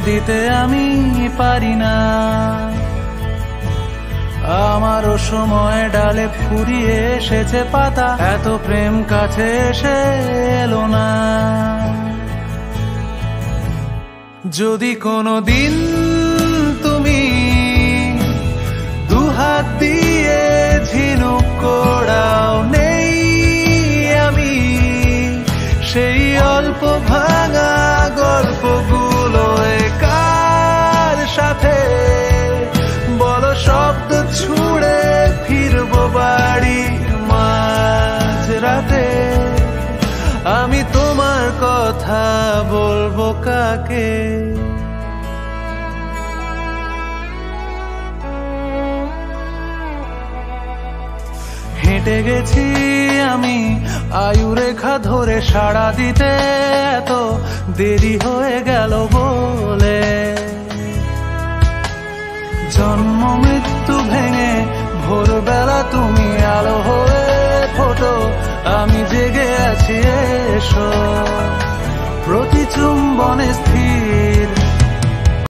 দিতে আমি পারি না। আমারও সময় ডালে ফুরিয়ে এসেছে পাতা, এত প্রেম কাছে এসে এলো না। যদি কোনো দিন তুমি দুহাত দিয়ে ঝিনুক কোড়াও, নেই আমি সেই অল্প ভাঙা গল্পগুলো কার সাথে বলো শব্দ ছুড়ে ফিরবো বাড়ি মাঝরাতে। আমি তোমার কথা বলবো কাকে? হেঁটে গেছি আমি আয়ুরেখা ধরে, সাড়া দিতে এত দেরি হয়ে গেল বলে। জন্ম মৃত্যু ভেঙে ভোরবেলা তুমি আলো হয়ে ফোটো, আমি জেগে আছি এসো। প্রতি চুম্বনে স্থির